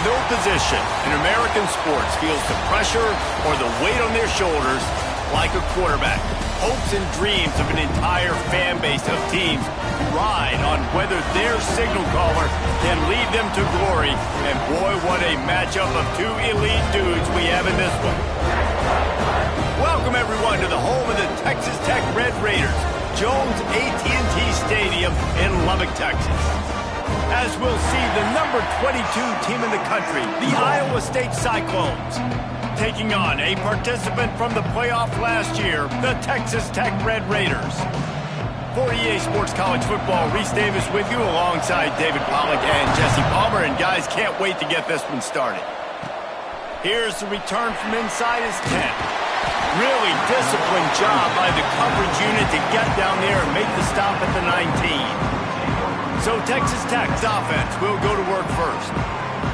No position in American sports feels the pressure or the weight on their shoulders like a quarterback. Hopes and dreams of an entire fan base of teams ride on whether their signal caller can lead them to glory. And boy, what a matchup of two elite dudes we have in this one. Welcome, everyone, to the home of the Texas Tech Red Raiders, Jones AT&T Stadium in Lubbock, Texas. As we'll see the number 22 team in the country, the Iowa State Cyclones, taking on a participant from the playoff last year, the Texas Tech Red Raiders. For EA Sports College Football, Reese Davis with you alongside David Pollack and Jesse Palmer. And guys, can't wait to get this one started. Here's the return from inside his tent. Really disciplined job by the coverage unit to get down there and make the stop at the 19. So Texas Tech's offense will go to work first.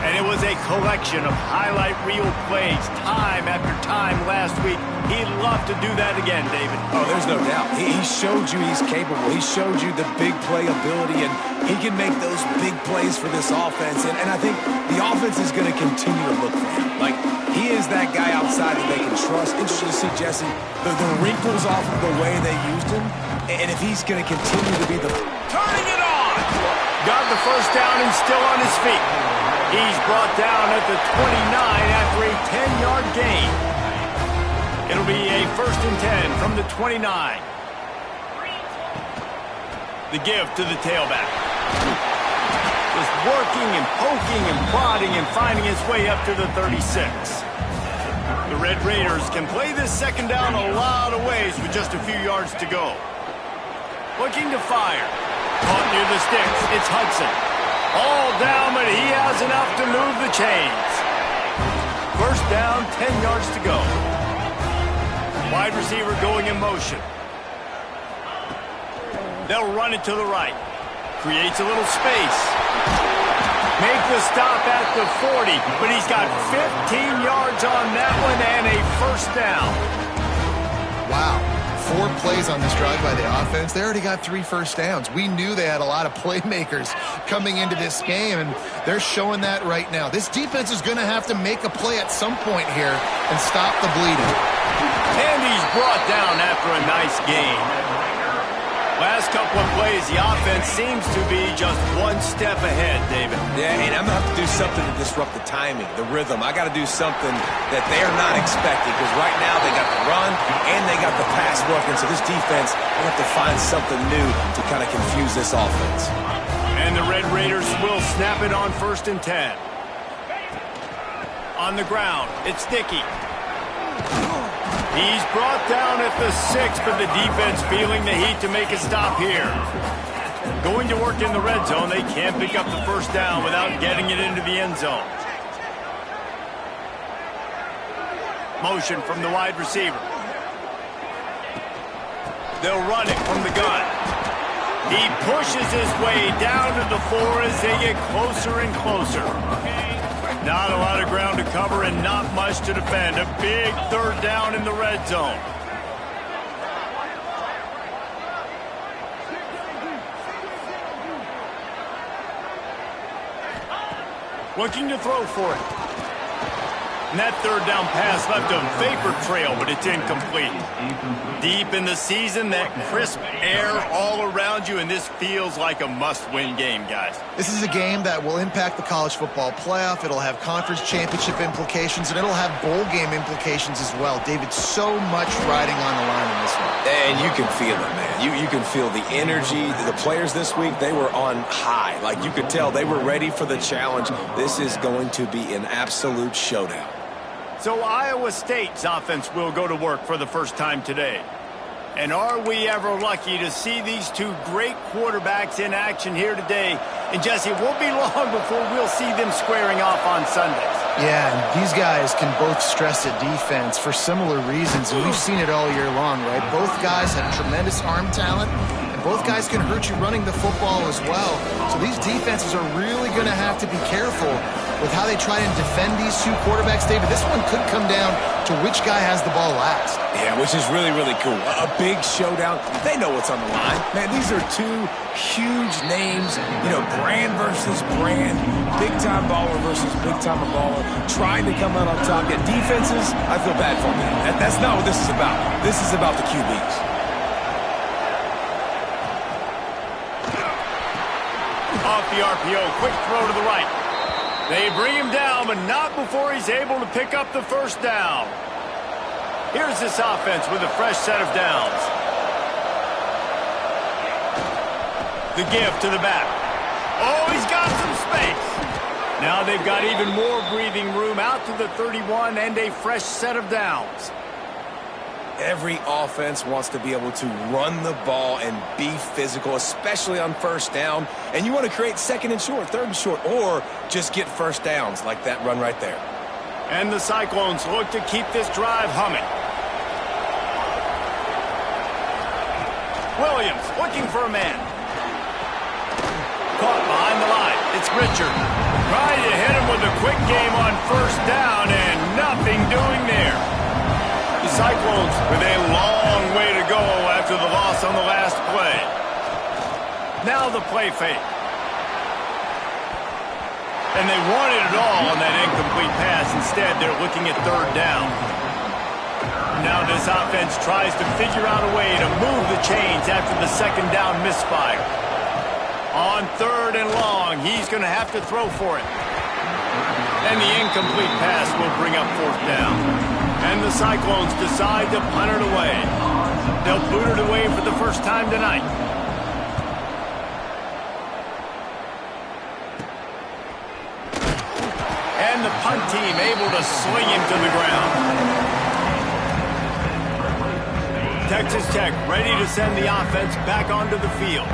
And it was a collection of highlight reel plays time after time last week. He'd love to do that again, David. Oh, there's no doubt. He showed you he's capable. He showed you the big play ability, and he can make those big plays for this offense. And I think the offense is going to continue to look for him. Like, he is that guy outside that they can trust. Interesting to see, Jesse, the wrinkles off of the way they used him, and if he's going to continue to be the... Turning it on! Got the first down and still on his feet. He's brought down at the 29 after a 10-yard gain. It'll be a 1st and 10 from the 29. The give to the tailback. Just working and poking and prodding and finding his way up to the 36. The Red Raiders can play this second down a lot of ways with just a few yards to go. Looking to fire. Caught near the sticks. It's Hudson. All down, but he has enough to move the chains. First down, 10 yards to go. Wide receiver going in motion. They'll run it to the right. Creates a little space. Make the stop at the 40, but he's got 15 yards on that one and a first down. Wow. 4 plays on this drive by the offense. They already got 3 first downs. We knew they had a lot of playmakers coming into this game, and they're showing that right now. This defense is going to have to make a play at some point here and stop the bleeding. And he's brought down after a nice gain. Last couple of plays, the offense seems to be just one step ahead, David. Yeah, and I'm going to have to do something to disrupt the timing, the rhythm. I got to do something that they are not expecting, because right now they got the run and they got the pass working. So this defense will have to find something new to kind of confuse this offense. And the Red Raiders will snap it on 1st and 10. On the ground, it's Dickey. He's brought down at the 6, but the defense feeling the heat to make a stop here. Going to work in the red zone. They can't pick up the first down without getting it into the end zone. Motion from the wide receiver. They'll run it from the gun. He pushes his way down to the 4 as they get closer and closer. Not a lot of ground to cover and not much to defend. A big 3rd down in the red zone. Looking to throw for it. And that 3rd down pass left a vapor trail, but it's incomplete. Deep in the season, that crisp air all around you, and this feels like a must-win game, guys. This is a game that will impact the college football playoff. It'll have conference championship implications, and it'll have bowl game implications as well. David, so much riding on the line in this one. And you can feel it, man. You can feel the energy. The players this week, they were on high. Like, you could tell they were ready for the challenge. This is going to be an absolute showdown. So Iowa State's offense will go to work for the first time today. And are we ever lucky to see these two great quarterbacks in action here today? And Jesse, it won't be long before we'll see them squaring off on Sundays. Yeah, and these guys can both stress a defense for similar reasons, and we've seen it all year long, right? Both guys have tremendous arm talent, and and both guys can hurt you running the football as well. So these defenses are really going to have to be careful with how they try and defend these two quarterbacks, David. This one could come down to which guy has the ball last. Yeah, which is really, really cool. A big showdown. They know what's on the line. Man, these are two huge names. You know, brand versus brand. Big-time baller versus big-time baller. Trying to come out on top. Yet defenses, I feel bad for them. That's not what this is about. This is about the QBs. Off the RPO, quick throw to the right. They bring him down, but not before he's able to pick up the first down. Here's this offense with a fresh set of downs. The give to the back. Oh, he's got some space. Now they've got even more breathing room out to the 31 and a fresh set of downs. Every offense wants to be able to run the ball and be physical, especially on first down. And you want to create second and short, third and short, or just get first downs like that run right there. And the Cyclones look to keep this drive humming. Williams looking for a man. Caught behind the line. It's Richard. Trying to hit him with a quick game on first down and nothing doing there. The Cyclones with a long way to go after the loss on the last play. Now the play fake. And they wanted it all on that incomplete pass. Instead, they're looking at third down. Now this offense tries to figure out a way to move the chains after the second down misfire. On third and long, he's going to have to throw for it. And the incomplete pass will bring up fourth down. And the Cyclones decide to punt it away. They'll boot it away for the first time tonight. And the punt team able to swing him to the ground. Texas Tech ready to send the offense back onto the field.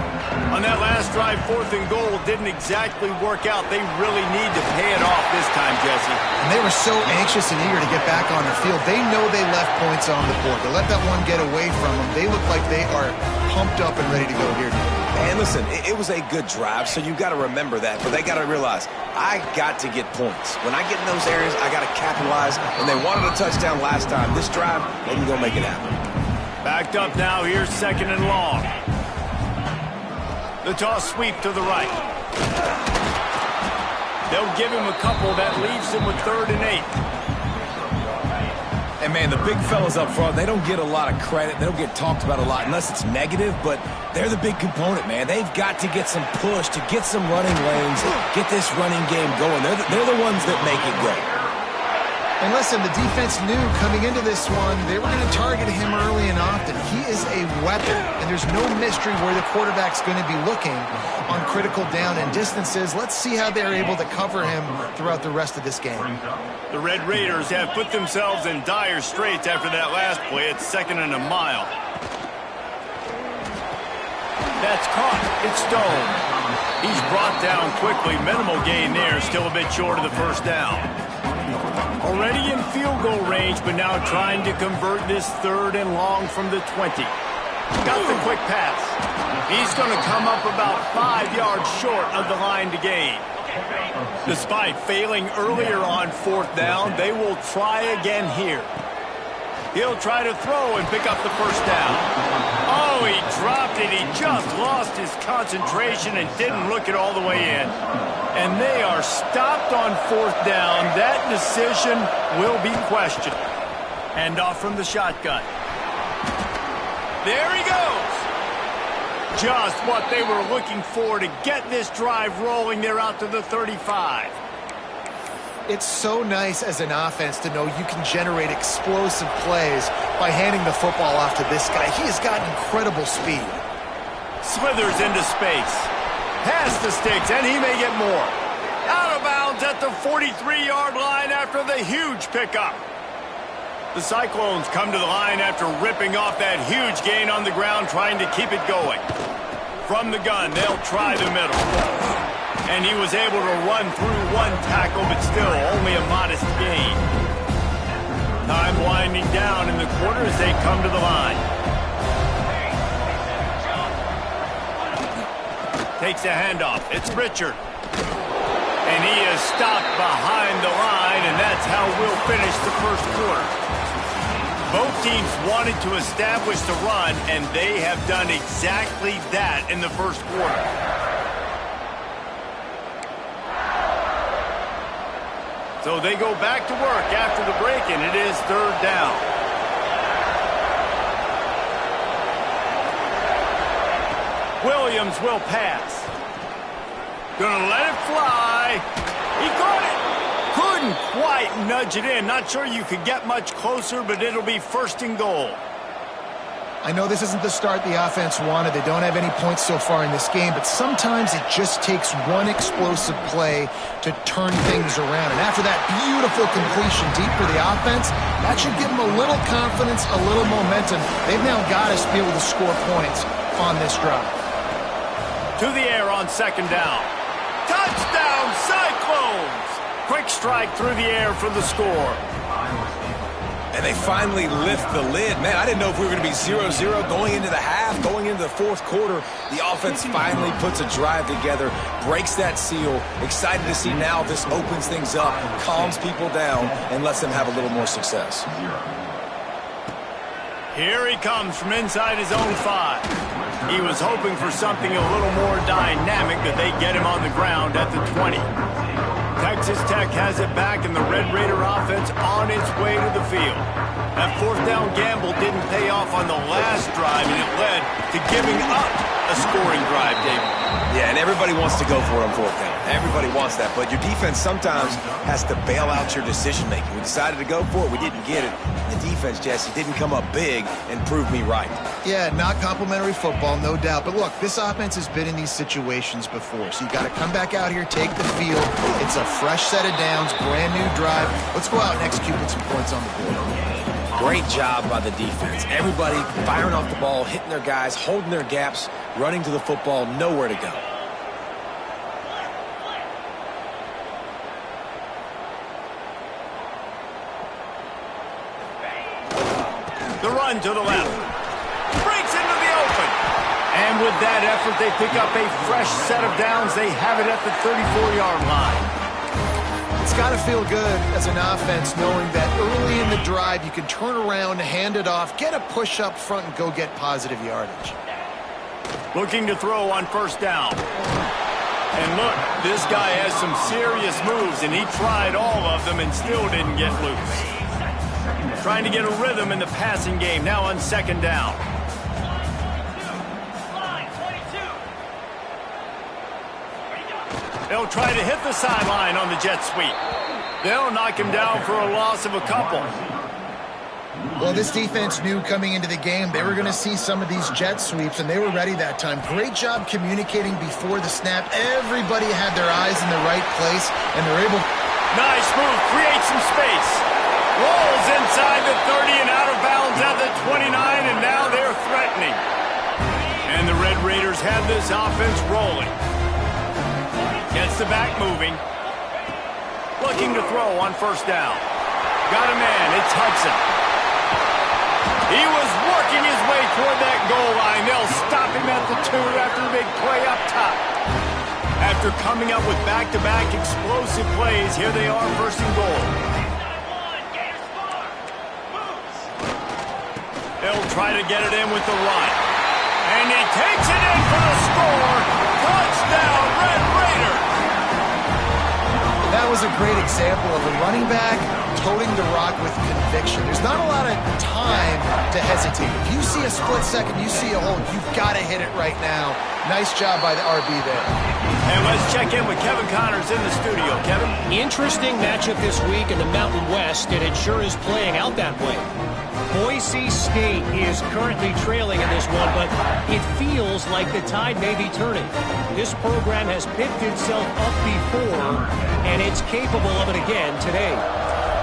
On that last drive, 4th and goal didn't exactly work out. They really need to pay it off this time, Jesse. And they were so anxious and eager to get back on the field. They know they left points on the board. To let that one get away from them, they look like they are pumped up and ready to go here today. And listen, it was a good drive, so you got to remember that. But they got to realize, I got to get points. When I get in those areas, I got to capitalize. And they wanted a touchdown last time. This drive, they can go make it happen. Backed up now, here's second and long. The toss sweep to the right. They'll give him a couple. That leaves him with 3rd and 8. And, man, the big fellas up front, they don't get a lot of credit. They don't get talked about a lot unless it's negative, but they're the big component, man. They've got to get some push, to get some running lanes, get this running game going. They're the ones that make it go. And listen, the defense knew coming into this one, they were going to target him early and often. He is a weapon, and there's no mystery where the quarterback's going to be looking on critical down and distances. Let's see how they're able to cover him throughout the rest of this game. The Red Raiders have put themselves in dire straits after that last play. It's 2nd and a mile. That's caught. It's Stone. He's brought down quickly. Minimal gain there. Still a bit short of the first down. Already in field goal range, but now trying to convert this 3rd and long from the 20. Got the quick pass. He's going to come up about 5 yards short of the line to gain. Despite failing earlier on 4th down, they will try again here. He'll try to throw and pick up the first down. Oh, he dropped it. He just lost his concentration and didn't look it all the way in. And they are stopped on 4th down. That decision will be questioned. Hand off from the shotgun. There he goes. Just what they were looking for to get this drive rolling. They're out to the 35. It's so nice as an offense to know you can generate explosive plays by handing the football off to this guy. He has got incredible speed. Slithers into space. Past the sticks, and he may get more. Out of bounds at the 43-yard line after the huge pickup. The Cyclones come to the line after ripping off that huge gain on the ground, trying to keep it going. From the gun, they'll try the middle. And he was able to run through one tackle, but still only a modest gain. Time winding down in the quarter as they come to the line. Takes a handoff. It's Richard. And he is stopped behind the line, and that's how we'll finish the first quarter. Both teams wanted to establish the run, and they have done exactly that in the first quarter. So they go back to work after the break, and it is third down. Williams will pass. Gonna let it fly. He caught it. Couldn't quite nudge it in. Not sure you could get much closer, but it'll be first and goal. I know this isn't the start the offense wanted. They don't have any points so far in this game, but sometimes it just takes one explosive play to turn things around. And after that beautiful completion deep for the offense, that should give them a little confidence, a little momentum. They've now got to be able to score points on this drive. To the air on second down. Touchdown, Cyclones! Quick strike through the air for the score. And they finally lift the lid. Man, I didn't know if we were going to be 0-0 going into the half, going into the fourth quarter. The offense finally puts a drive together, breaks that seal. Excited to see now this opens things up, calms people down, and lets them have a little more success. Here he comes from inside his own 5. He was hoping for something a little more dynamic, but they get him on the ground at the 20. Texas Tech has it back, and the Red Raider offense on its way to the field. That fourth down gamble didn't pay off on the last drive, and it led to giving up a scoring drive, David. Yeah, and everybody wants to go for it on fourth down. Everybody wants that, but your defense sometimes has to bail out your decision-making. We decided to go for it. We didn't get it. The defense, Jesse, didn't come up big and prove me right. Yeah, not complimentary football, no doubt. But look, this offense has been in these situations before. So you got to come back out here, take the field. It's a fresh set of downs, brand new drive. Let's go out and execute with some points on the board. Great job by the defense. Everybody firing off the ball, hitting their guys, holding their gaps, running to the football, nowhere to go. The run to the left. Breaks into the open. And with that effort, they pick up a fresh set of downs. They have it at the 34-yard line. It's got to feel good as an offense knowing that early in the drive you can turn around, hand it off, get a push up front, and go get positive yardage. Looking to throw on first down. And look, this guy has some serious moves, and he tried all of them and still didn't get loose. Trying to get a rhythm in the passing game, now on second down. They'll try to hit the sideline on the jet sweep. They'll knock him down for a loss of a couple. Well, this defense knew coming into the game they were going to see some of these jet sweeps, and they were ready that time. Great job communicating before the snap. Everybody had their eyes in the right place, and they're able... Nice move, create some space. Rolls inside the 30 and out of bounds at the 29, and now they're threatening. And the Red Raiders have this offense rolling. Gets the back moving. Looking to throw on first down. Got a man, it's Hudson. He was working his way toward that goal line. They'll stop him at the 2 after the big play up top. After coming up with back-to-back explosive plays, here they are, first and goal. They'll try to get it in with the run. And he takes it in for the score. Touchdown, Red Raiders. That was a great example of a running back toting the rock with conviction. There's not a lot of time to hesitate. If you see a split second, you see a hole, you've got to hit it right now. Nice job by the RB there. And let's check in with Kevin Connors in the studio. Kevin? Interesting matchup this week in the Mountain West, and it sure is playing out that way. Boise State is currently trailing in this one, but it feels like the tide may be turning. This program has picked itself up before, and it's capable of it again today.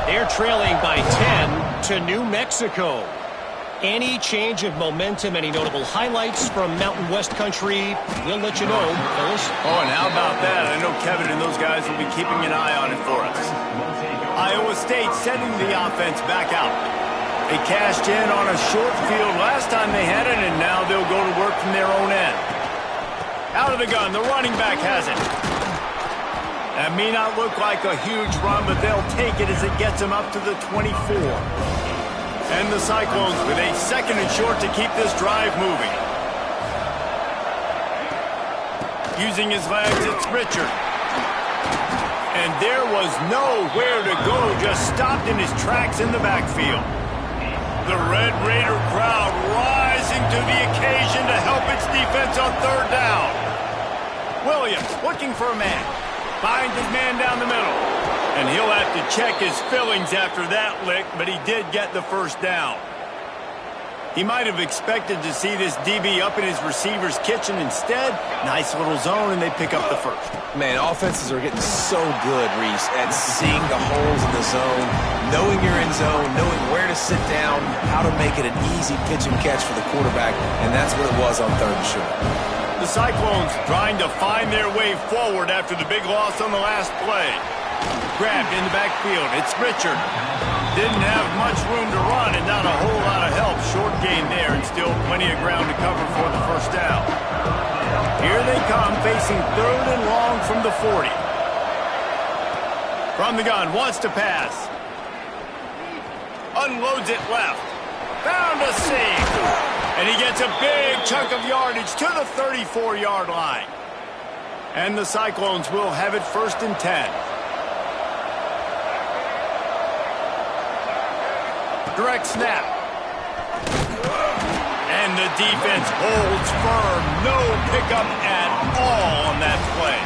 They're trailing by 10 to New Mexico. Any change of momentum, any notable highlights from Mountain West country, we'll let you know, fellas. Oh, and how about that? I know Kevin and those guys will be keeping an eye on it for us. Iowa State sending the offense back out. They cashed in on a short field last time they had it, and now they'll go to work from their own end. Out of the gun, the running back has it. That may not look like a huge run, but they'll take it as it gets them up to the 24. And the Cyclones with a 2nd and short to keep this drive moving. Using his legs, it's Richard. And there was nowhere to go, just stopped in his tracks in the backfield. The Red Raider crowd rising to the occasion to help its defense on 3rd down. Williams looking for a man. Finds his man down the middle. And he'll have to check his fillings after that lick, but he did get the 1st down. He might have expected to see this DB up in his receiver's kitchen. Instead, nice little zone, and they pick up the 1st. Man, offenses are getting so good, Reese, at seeing the holes in the zone, knowing you're in zone, knowing where to sit down, how to make it an easy pitch and catch for the quarterback, and that's what it was on 3rd and short. The Cyclones trying to find their way forward after the big loss on the last play. Grabbed in the backfield. It's Richard. Didn't have much room to run and not a whole lot of help. Short gain there and still plenty of ground to cover for the 1st down. Here they come facing 3rd and long from the 40. From the gun, wants to pass. Unloads it left. Found a seam. And he gets a big chunk of yardage to the 34-yard line. And the Cyclones will have it 1st and 10. Direct snap. And the defense holds firm. No pickup at all on that play.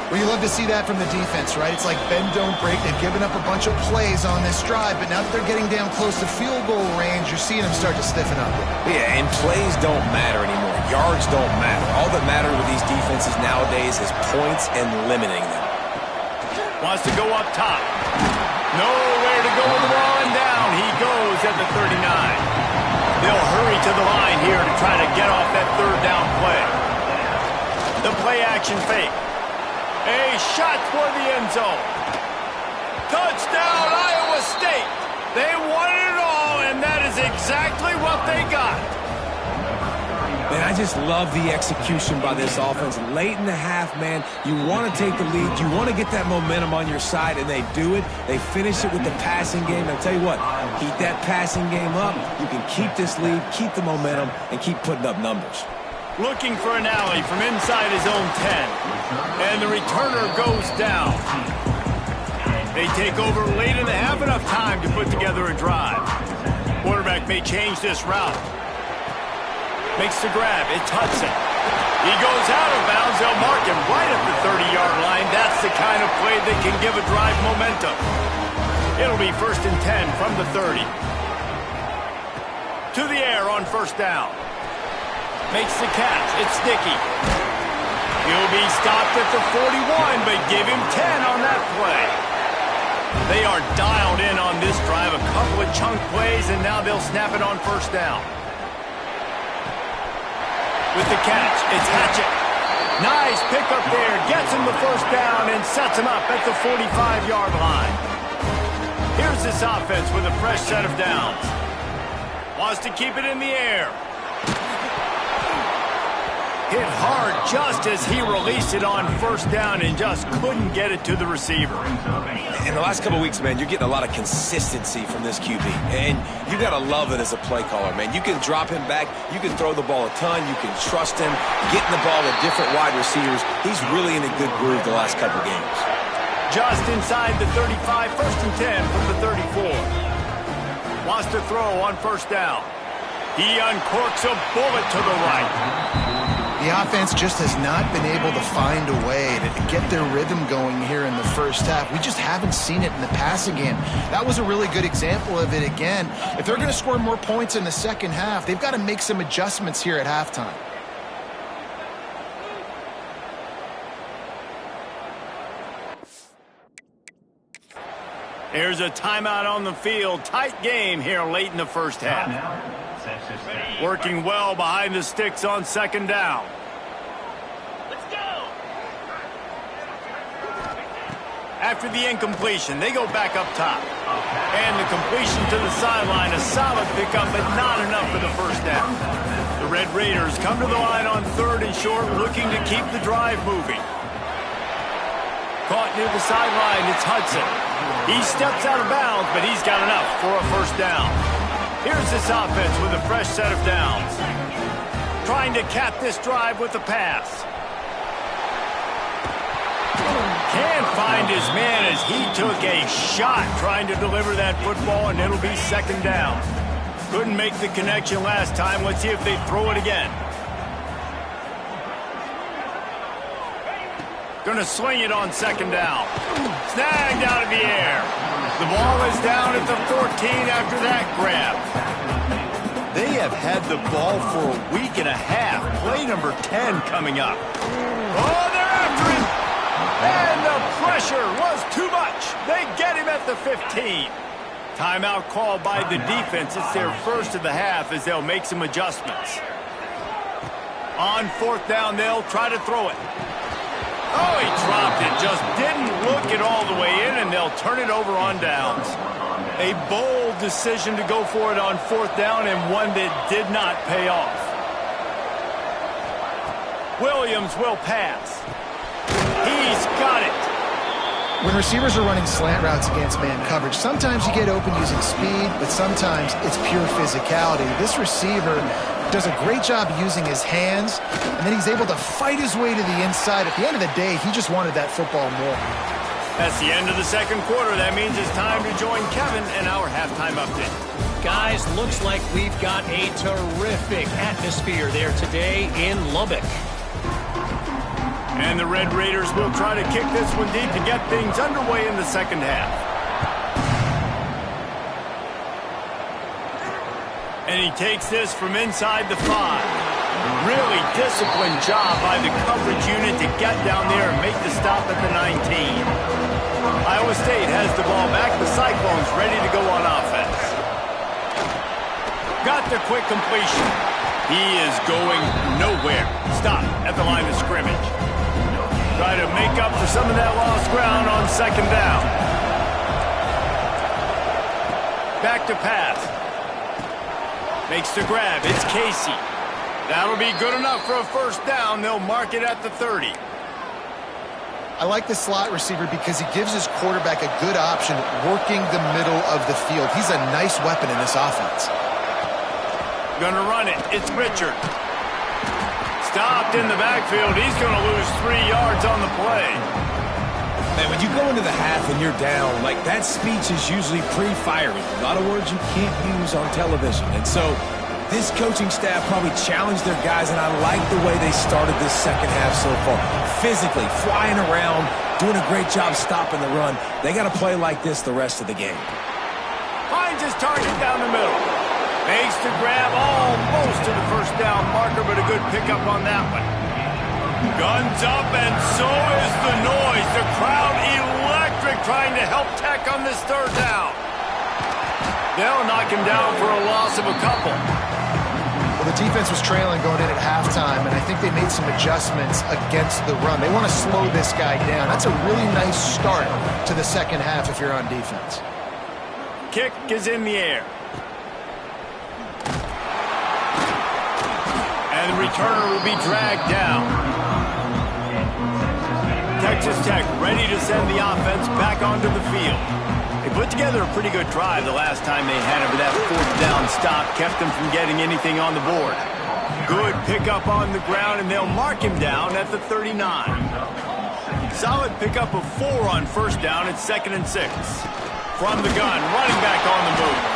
Well, you love to see that from the defense, right? It's like bend, don't break. They've given up a bunch of plays on this drive, but now that they're getting down close to field goal range, you're seeing them start to stiffen up. Yeah, and plays don't matter anymore. Yards don't matter. All that matters with these defenses nowadays is points and limiting them. Wants to go up top. Nowhere to go with the ball, and down he goes at the 39. They'll hurry to the line here to try to get off that 3rd down play. The play action fake. A shot for the end zone. Touchdown, Iowa State. They wanted it all, and that is exactly what they got. Man, I just love the execution by this offense. Late in the half, man, you want to take the lead. You want to get that momentum on your side, and they do it. They finish it with the passing game. I'll tell you what, keep that passing game up. You can keep this lead, keep the momentum, and keep putting up numbers. Looking for an alley from inside his own 10. And the returner goes down. They take over late in the half, enough time to put together a drive. Quarterback may change this route. Makes the grab. It's Hudson. He goes out of bounds. They'll mark him right at the 30-yard line. That's the kind of play that can give a drive momentum. It'll be 1st and 10 from the 30. To the air on 1st down. Makes the catch. It's Sticky. He'll be stopped at the 41, but give him 10 on that play. They are dialed in on this drive. A couple of chunk plays, and now they'll snap it on 1st down. With the catch, it's Hatchett. Nice pickup there. Gets him the 1st down and sets him up at the 45-yard line. Here's this offense with a fresh set of downs. Wants to keep it in the air. Hit hard just as he released it on 1st down and just couldn't get it to the receiver. In the last couple of weeks, man, you're getting a lot of consistency from this QB. And you got to love it as a play caller, man. You can drop him back. You can throw the ball a ton. You can trust him. Getting the ball to different wide receivers. He's really in a good groove the last couple of games. Just inside the 35, 1st and 10 from the 34. Wants to throw on 1st down. He uncorks a bullet to the right. The offense just has not been able to find a way to get their rhythm going here in the 1st half. We just haven't seen it in the passing game. That was a really good example of it again. If they're going to score more points in the 2nd half, they've got to make some adjustments here at halftime. Here's a timeout on the field. Tight game here late in the 1st half. Working well behind the sticks on 2nd down. Let's go! After the incompletion, they go back up top. And the completion to the sideline, a solid pickup, but not enough for the 1st down. The Red Red Raiders come to the line on 3rd and short, looking to keep the drive moving. Caught near the sideline, it's Hudson. He steps out of bounds, but he's got enough for a first down. Here's this offense with a fresh set of downs. Trying to cap this drive with a pass. Can't find his man as he took a shot trying to deliver that football, and it'll be 2nd down. Couldn't make the connection last time. Let's see if they throw it again. Gonna swing it on 2nd down. Snagged out of the air. The ball is down at the 14 after that grab. They have had the ball for a week and a half. Play number 10 coming up. Oh, they're after him. And the pressure was too much. They get him at the 15. Timeout called by the defense. It's their first of the half as they'll make some adjustments. On 4th down, they'll try to throw it. Oh, he dropped it. Just didn't look it all the way in, and they'll turn it over on downs. A bold decision to go for it on 4th down, and one that did not pay off. Williams will pass. He's got it. When receivers are running slant routes against man coverage, sometimes you get open using speed, but sometimes it's pure physicality. This receiver does a great job using his hands, and then he's able to fight his way to the inside. At the end of the day, he just wanted that football more. That's the end of the 2nd quarter. That means it's time to join Kevin in our halftime update. Guys, looks like we've got a terrific atmosphere there today in Lubbock. And the Red Raiders will try to kick this one deep to get things underway in the 2nd half. And he takes this from inside the 5. Really disciplined job by the coverage unit to get down there and make the stop at the 19. Iowa State has the ball back. The Cyclones ready to go on offense. Got the quick completion. He is going nowhere. Stop at the line of scrimmage. Try to make up for some of that lost ground on 2nd down. Back to pass. Makes the grab. It's Casey. That'll be good enough for a first down. They'll mark it at the 30. I like the slot receiver because he gives his quarterback a good option working the middle of the field. He's a nice weapon in this offense. Gonna run it. It's Richard. Stopped in the backfield. He's going to lose 3 yards on the play. Man, when you go into the half and you're down, like that speech is usually pre-firing. A lot of words you can't use on television. And so this coaching staff probably challenged their guys, and I like the way they started this 2nd half so far. Physically, flying around, doing a great job stopping the run. They got to play like this the rest of the game. Finds his target down the middle. Makes the grab almost to the first down marker, but a good pickup on that one. Guns up, and so is the noise. The crowd electric trying to help Tech on this 3rd down. They'll knock him down for a loss of a couple. Well, the defense was trailing going in at halftime, and I think they made some adjustments against the run. They want to slow this guy down. That's a really nice start to the 2nd half if you're on defense. Kick is in the air. And the returner will be dragged down. Texas Tech ready to send the offense back onto the field. They put together a pretty good drive the last time they had him, but that 4th down stop kept them from getting anything on the board. Good pickup on the ground, and they'll mark him down at the 39. Solid pickup of 4 on 1st down. It's 2nd and 6. From the gun, running back on the move.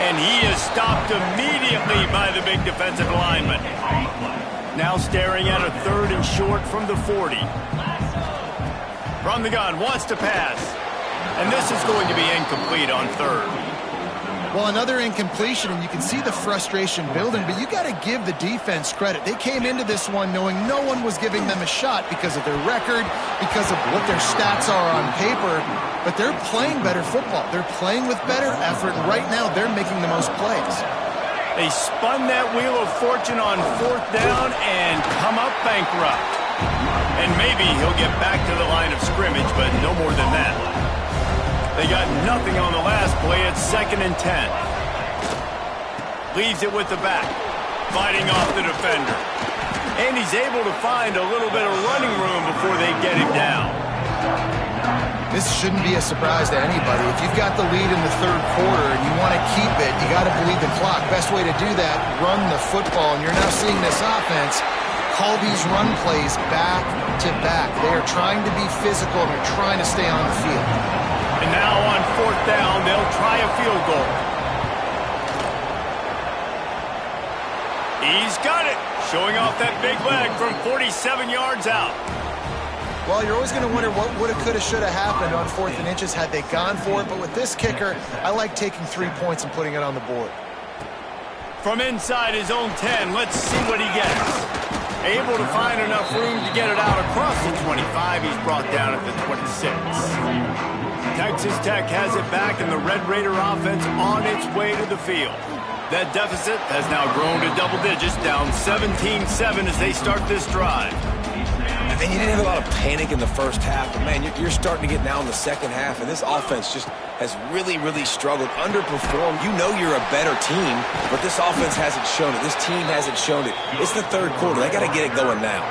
And he is stopped immediately by the big defensive lineman. Now staring at a 3rd and short from the 40. From the gun, wants to pass. And this is going to be incomplete on 3rd. Well, another incompletion, and you can see the frustration building, but you got to give the defense credit. They came into this one knowing no one was giving them a shot because of their record, because of what their stats are on paper, but they're playing better football. They're playing with better effort, and right now they're making the most plays. They spun that wheel of fortune on 4th down and come up bankrupt. And maybe he'll get back to the line of scrimmage, but no more than that. They got nothing on the last play. It's 2nd and 10. Leaves it with the back. fighting off the defender. And he's able to find a little bit of running room before they get him down. This shouldn't be a surprise to anybody. If you've got the lead in the third quarter and you want to keep it, you got to bleed the clock. Best way to do that, run the football. And you're now seeing this offense call these run plays back to back. They are trying to be physical and they're trying to stay on the field. And now on fourth down, they'll try a field goal. He's got it, showing off that big leg from 47 yards out. Well, you're always going to wonder what woulda, coulda, shoulda happened on 4th and inches had they gone for it. But with this kicker, I like taking 3 points and putting it on the board. From inside his own 10, let's see what he gets. Able to find enough room to get it out across the 25. He's brought down at the 26. Texas Tech has it back, and the Red Raider offense on its way to the field. That deficit has now grown to double digits, down 17-7 as they start this drive. And you didn't have a lot of panic in the first half, but man, you're starting to get now in the second half, and this offense just has really, really struggled, underperformed. You know you're a better team, but this offense hasn't shown it. This team hasn't shown it. It's the third quarter. They got to get it going now.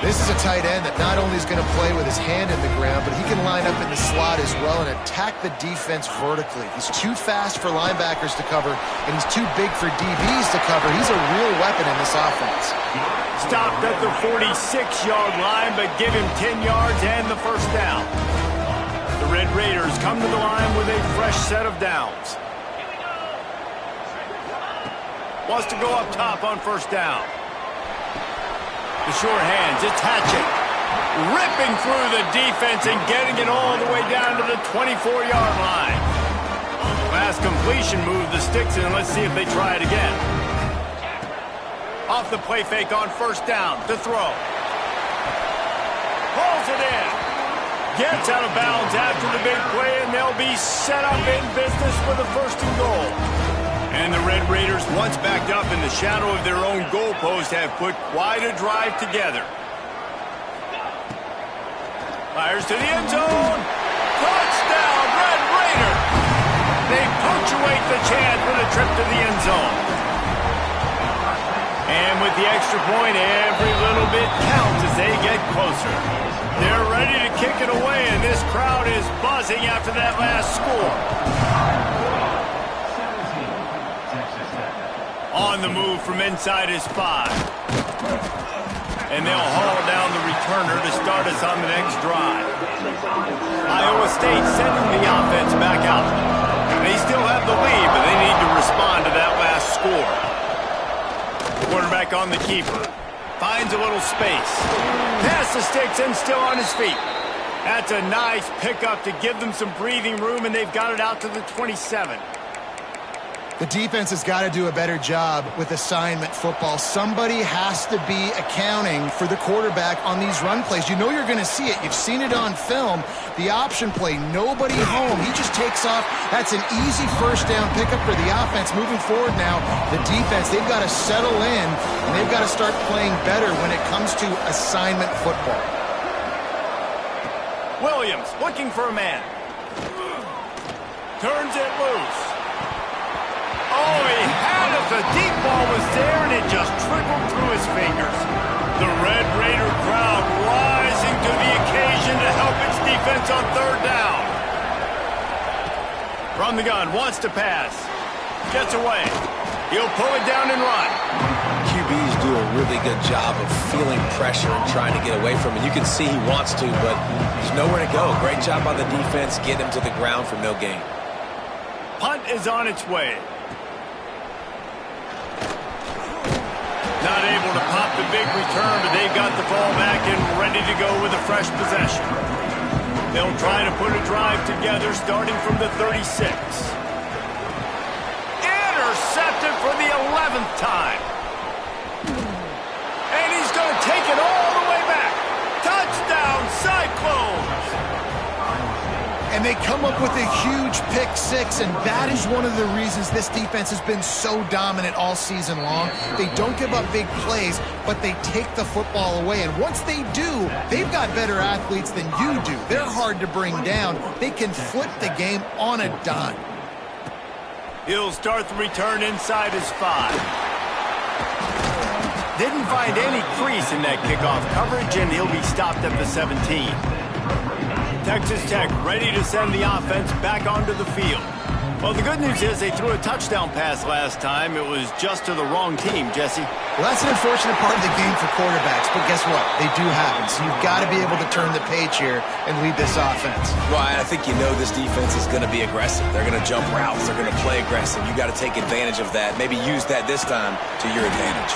This is a tight end that not only is going to play with his hand in the ground, but he can line up in the slot as well and attack the defense vertically. He's too fast for linebackers to cover, and he's too big for DBs to cover. He's a real weapon in this offense. Stopped at the 46-yard line, but give him 10 yards and the first down. The Red Raiders come to the line with a fresh set of downs. Wants to go up top on first down. The short hands, attaching, ripping through the defense and getting it all the way down to the 24-yard line. Last completion moved the sticks in. Let's see if they try it again. Off the play fake on first down to throw. Pulls it in. Gets out of bounds after the big play, and they'll be set up in business for the first and goal. And the Red Raiders, once backed up in the shadow of their own goalpost, have put quite a drive together. Fires to the end zone. Touchdown, Red Raider! They punctuate the chant for the trip to the end zone. And with the extra point, every little bit counts as they get closer. They're ready to kick it away, and this crowd is buzzing after that last score. On the move from inside his 5. And they'll haul down the returner to start us on the next drive. Iowa State sending the offense back out. They still have the lead, but they need to respond to that last score. Quarterback on the keeper. Finds a little space. Past the sticks and still on his feet. That's a nice pickup to give them some breathing room, and they've got it out to the 27. The defense has got to do a better job with assignment football. Somebody has to be accounting for the quarterback on these run plays. You know you're going to see it. You've seen it on film. The option play, nobody home. He just takes off. That's an easy first down pickup for the offense. Moving forward now, the defense, they've got to settle in, and they've got to start playing better when it comes to assignment football. Williams looking for a man. Turns it loose. Oh, he had it. The deep ball was there, and it just trickled through his fingers. The Red Raider crowd rising to the occasion to help its defense on third down. From the gun, wants to pass. Gets away. He'll pull it down and run. QBs do a really good job of feeling pressure and trying to get away from it. You can see he wants to, but there's nowhere to go. Great job by the defense. Get him to the ground for no gain. Punt is on its way. Not able to pop the big return, but they've got the ball back and ready to go with a fresh possession. They'll try to put a drive together starting from the 36. Intercepted for the 11th time. And he's going to take it all the way back. Touchdown, Cyclones! And they come up with a huge pick six, and that is one of the reasons this defense has been so dominant all season long. They don't give up big plays, but they take the football away. And once they do, they've got better athletes than you do. They're hard to bring down. They can flip the game on a dime. He'll start the return inside his 5. Didn't find any crease in that kickoff coverage, and he'll be stopped at the 17. Texas Tech ready to send the offense back onto the field. Well, the good news is they threw a touchdown pass last time. It was just to the wrong team, Jesse. Well, that's an unfortunate part of the game for quarterbacks, but guess what? They do happen, so you've got to be able to turn the page here and lead this offense. Well, I think you know this defense is going to be aggressive. They're going to jump routes. They're going to play aggressive. You've got to take advantage of that. Maybe use that this time to your advantage.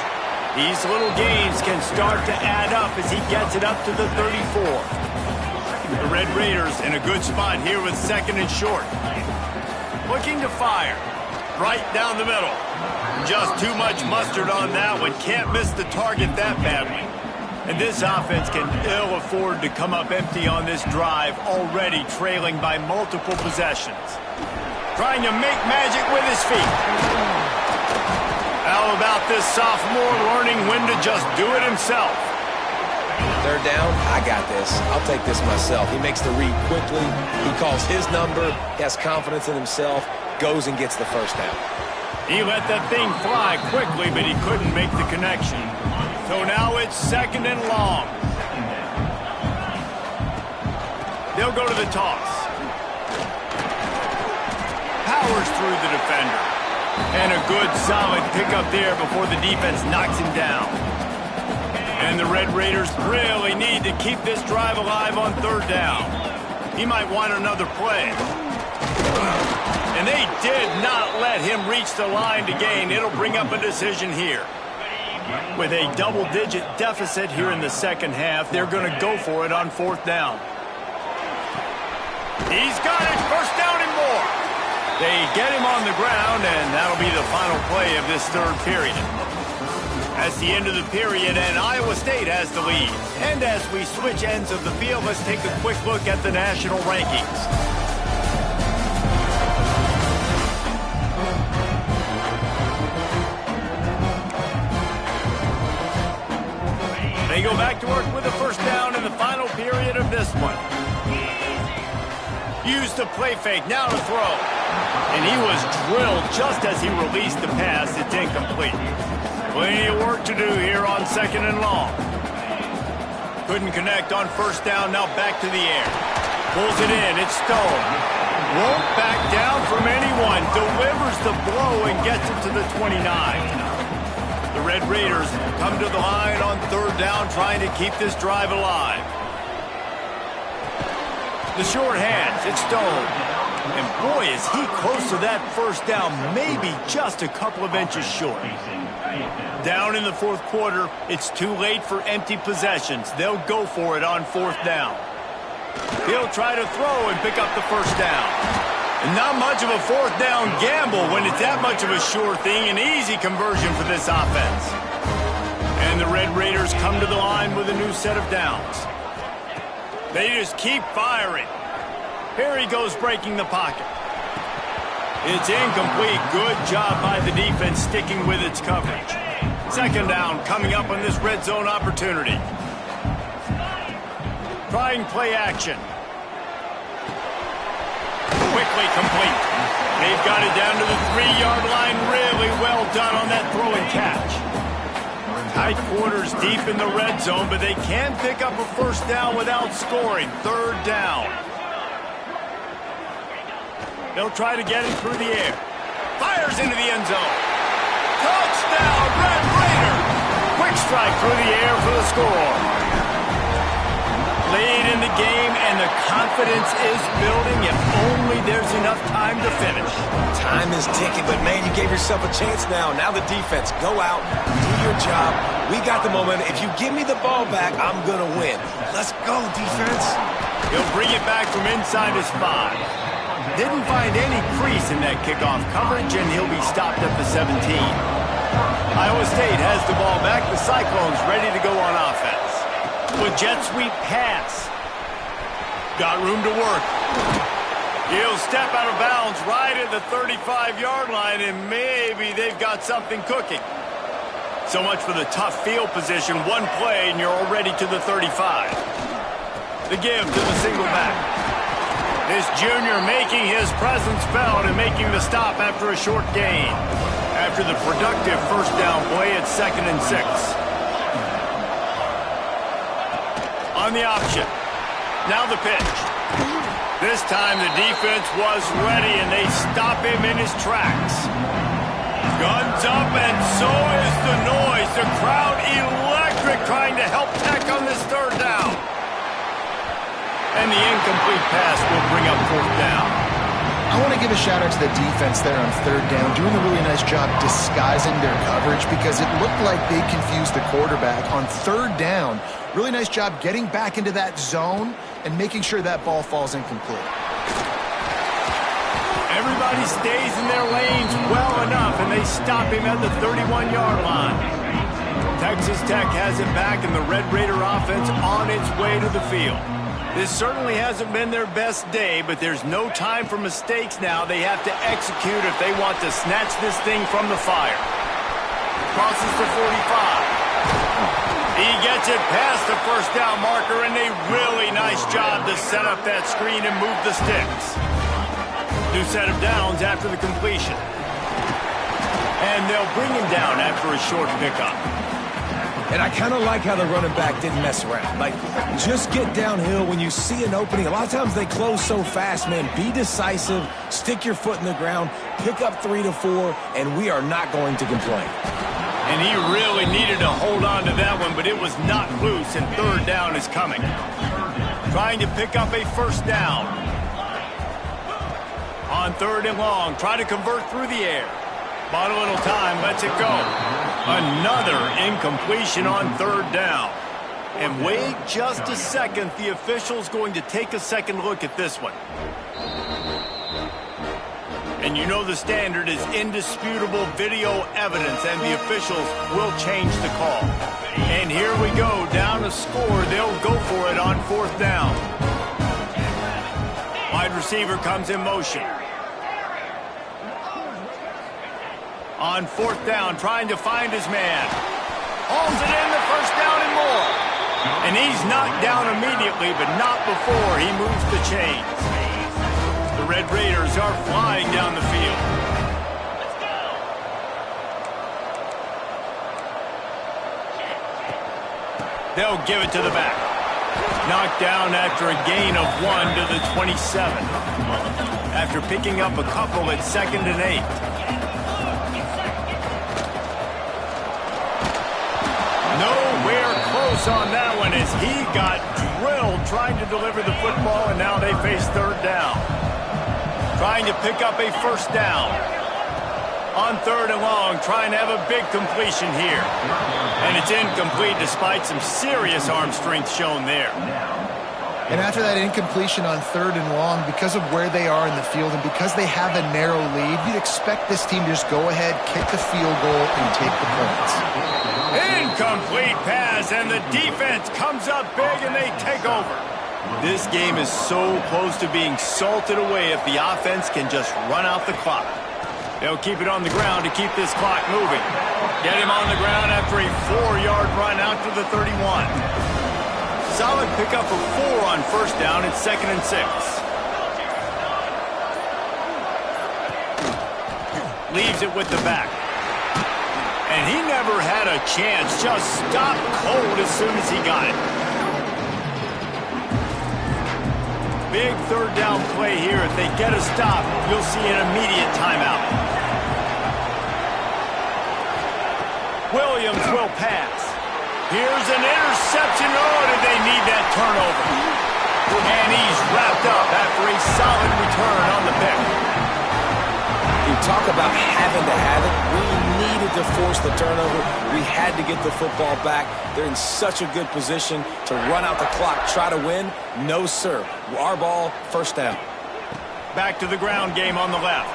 These little gains can start to add up as he gets it up to the 34. The Red Raiders in a good spot here with 2nd and short. Looking to fire. Right down the middle. Just too much mustard on that one. Can't miss the target that badly. And this offense can ill afford to come up empty on this drive, already trailing by multiple possessions. Trying to make magic with his feet. How about this sophomore learning when to just do it himself? 3rd down, I got this. I'll take this myself. He makes the read quickly. He calls his number. He has confidence in himself. Goes and gets the 1st down. He let that thing fly quickly, but he couldn't make the connection. So now it's 2nd and long. They'll go to the toss. Powers through the defender. And a good, solid pickup there before the defense knocks him down. And the Red Raiders really need to keep this drive alive on 3rd down. He might want another play. And they did not let him reach the line to gain. It'll bring up a decision here. With a double-digit deficit here in the 2nd half, they're going to go for it on 4th down. He's got it. 1st down and more. They get him on the ground, and that'll be the final play of this 3rd period. That's the end of the period, and Iowa State has the lead. And as we switch ends of the field, let's take a quick look at the national rankings. They go back to work with a 1st down in the final period of this one. Used the play fake, now to throw. And he was drilled just as he released the pass. It's incomplete. Plenty of work to do here on 2nd and long. Couldn't connect on 1st down, now back to the air. Pulls it in, it's Stone. Won't back down from anyone. Delivers the blow and gets it to the 29. The Red Raiders come to the line on 3rd down, trying to keep this drive alive. The short hands, it's Stone. And boy, is he close to that 1st down, maybe just a couple of inches short. Down in the 4th quarter, it's too late for empty possessions. They'll go for it on 4th down. He'll try to throw and pick up the 1st down. And not much of a 4th down gamble when it's that much of a sure thing, an easy conversion for this offense. And the Red Raiders come to the line with a new set of downs. They just keep firing. Here he goes breaking the pocket. It's incomplete. Good job by the defense sticking with its coverage. 2nd down coming up on this red zone opportunity. Trying play action. Quickly complete. They've got it down to the 3-yard line. Really well done on that throw and catch. Tight quarters deep in the red zone, but they can pick up a 1st down without scoring. 3rd down. They'll try to get it through the air. Fires into the end zone. Touchdown, Red Raider! Quick strike through the air for the score. Late in the game, and the confidence is building if only there's enough time to finish. Time is ticking, but man, you gave yourself a chance now. Now the defense, go out, do your job. We got the momentum. If you give me the ball back, I'm going to win. Let's go, defense. He'll bring it back from inside his 5. Didn't find any crease in that kickoff coverage, and he'll be stopped at the 17. Iowa State has the ball back. The Cyclones ready to go on offense. With jet sweep pass. Got room to work. He'll step out of bounds right at the 35-yard line, and maybe they've got something cooking. So much for the tough field position. One play, and you're already to the 35. The give to the single back. This junior making his presence felt and making the stop after a short gain. After the productive 1st down play, it's 2nd and 6. On the option. Now the pitch. This time the defense was ready, and they stop him in his tracks. Guns up, and so is the noise. The crowd electric trying to help Tech on this third down. And the incomplete pass will bring up fourth down. I want to give a shout-out to the defense there on third down, doing a really nice job disguising their coverage because it looked like they confused the quarterback on third down. Really nice job getting back into that zone and making sure that ball falls incomplete. Everybody stays in their lanes well enough, and they stop him at the 31-yard line. Texas Tech has it back, and the Red Raider offense on its way to the field. This certainly hasn't been their best day, but there's no time for mistakes now. They have to execute if they want to snatch this thing from the fire. Crosses the 45. He gets it past the first down marker, and a really nice job to set up that screen and move the sticks. New set of downs after the completion. And they'll bring him down after a short pickup. And I kind of like how the running back didn't mess around. Like, just get downhill when you see an opening. A lot of times they close so fast, man. Be decisive, stick your foot in the ground, pick up 3 to 4, and we are not going to complain. And he really needed to hold on to that one, but it was not loose, and third down is coming. Trying to pick up a first down. On third and long, try to convert through the air. Bought a little time, lets it go. Another incompletion on third down. And wait just a second, the official's going to take a second look at this one. And you know the standard is indisputable video evidence, and the officials will change the call. And here we go, down a score. They'll go for it on fourth down. Wide receiver comes in motion. On fourth down, trying to find his man. Hauls it in, the first down and more. And he's knocked down immediately, but not before he moves the chains. The Red Raiders are flying down the field. They'll give it to the back. Knocked down after a gain of 1 to the 27. After picking up a couple at 2nd and 8. Nowhere close on that one as he got drilled trying to deliver the football, and now they face third down. Trying to pick up a first down. On third and long, trying to have a big completion here. And it's incomplete despite some serious arm strength shown there. And after that incompletion on third and long, because of where they are in the field and because they have a narrow lead, you'd expect this team to just go ahead, kick the field goal, and take the points. Incomplete pass, and the defense comes up big, and they take over. This game is so close to being salted away if the offense can just run out the clock. They'll keep it on the ground to keep this clock moving. Get him on the ground after a 4-yard run out to the 31. Solid pickup of 4 on first down at 2nd and 6. Leaves it with the back. And he never had a chance. Just stopped cold as soon as he got it. Big third down play here. If they get a stop, you'll see an immediate timeout. Williams will pass. Here's an interception. Oh, did they need that turnover? And he's wrapped up after a solid return on the pick. You talk about having to have it. We needed to force the turnover. We had to get the football back. They're in such a good position to run out the clock, try to win. No, sir. Our ball, first down. Back to the ground game on the left.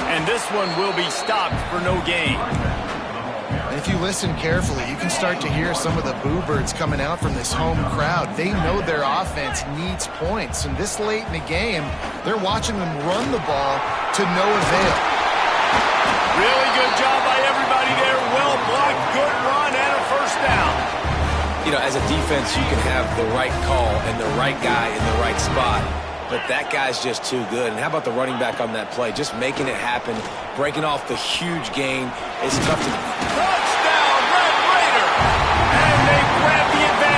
And this one will be stopped for no gain. And if you listen carefully, you can start to hear some of the boo birds coming out from this home crowd. They know their offense needs points. And this late in the game, they're watching them run the ball to no avail. Really good job by everybody there. Well blocked, good run, and a first down. You know, as a defense, you can have the right call and the right guy in the right spot. But that guy's just too good. And how about the running back on that play? Just making it happen, breaking off the huge gain. It's tough to... Touchdown, Red Raider! And they grab the advantage.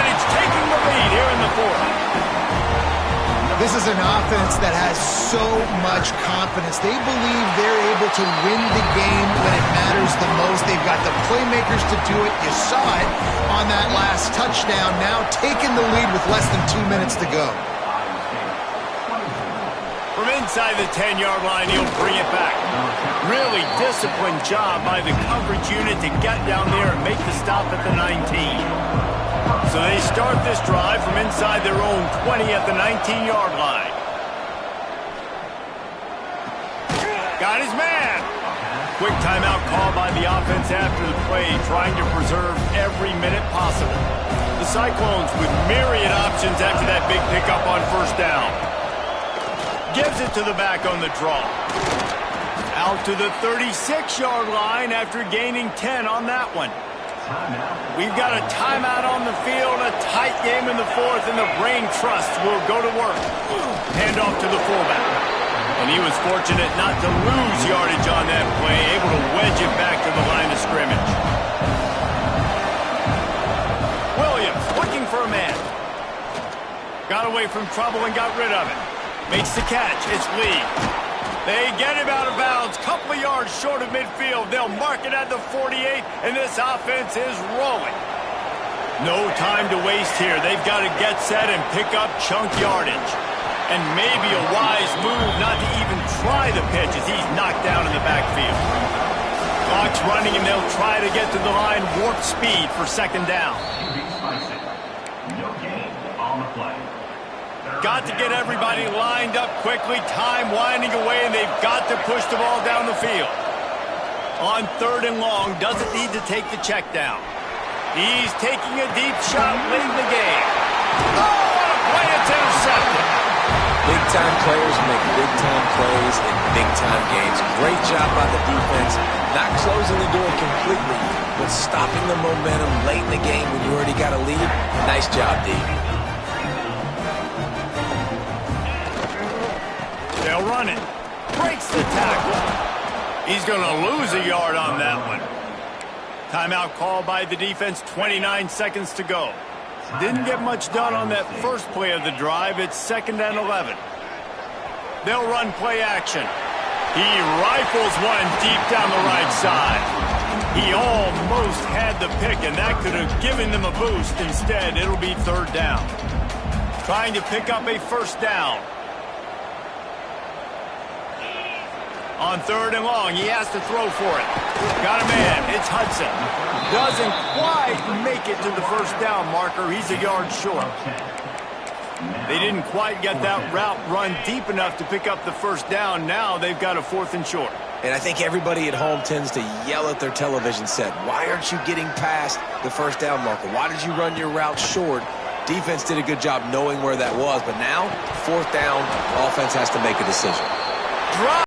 This is an offense that has so much confidence. They believe they're able to win the game when it matters the most. They've got the playmakers to do it. You saw it on that last touchdown. Now taking the lead with less than 2 minutes to go. From inside the 10-yard line, he'll bring it back. Really disciplined job by the coverage unit to get down there and make the stop at the 19. So they start this drive from inside their own 20 at the 19-yard line. Got his man. Quick timeout call by the offense after the play, trying to preserve every minute possible. The Cyclones with myriad options after that big pickup on first down. Gives it to the back on the draw. Out to the 36-yard line after gaining 10 on that one. We've got a timeout on the field, a tight game in the fourth, and the Brain Trust will go to work. Hand off to the fullback. And he was fortunate not to lose yardage on that play, able to wedge it back to the line of scrimmage. Williams looking for a man. Got away from trouble and got rid of it. Makes the catch. It's Lee. They get him out of bounds. Couple of yards short of midfield. They'll mark it at the 48, and this offense is rolling. No time to waste here. They've got to get set and pick up chunk yardage. And maybe a wise move not to even try the pitch as he's knocked down in the backfield. Clock's running, and they'll try to get to the line warp speed for second down. No gain on the play. Got to get everybody lined up quickly. Time winding away, and they've got to push the ball down the field. On third and long, doesn't need to take the check down. He's taking a deep shot late in the game. Oh, what a play! It's intercepted. Big-time players make big-time plays in big-time games. Great job by the defense. Not closing the door completely, but stopping the momentum late in the game when you already got a lead. Nice job, D. They'll run it. Breaks the tackle. He's going to lose a yard on that one. Timeout called by the defense, 29 seconds to go. Didn't get much done on that first play of the drive. It's 2nd and 11. They'll run play action. He rifles one deep down the right side. He almost had the pick, and that could have given them a boost. Instead, it'll be third down. Trying to pick up a first down. On third and long, he has to throw for it. Got a man. It's Hudson. Doesn't quite make it to the first down marker. He's a yard short. They didn't quite get that route run deep enough to pick up the first down. Now they've got a 4th and short. And I think everybody at home tends to yell at their television set, why aren't you getting past the first down marker? Why did you run your route short? Defense did a good job knowing where that was, but now, 4th down, offense has to make a decision. Drop.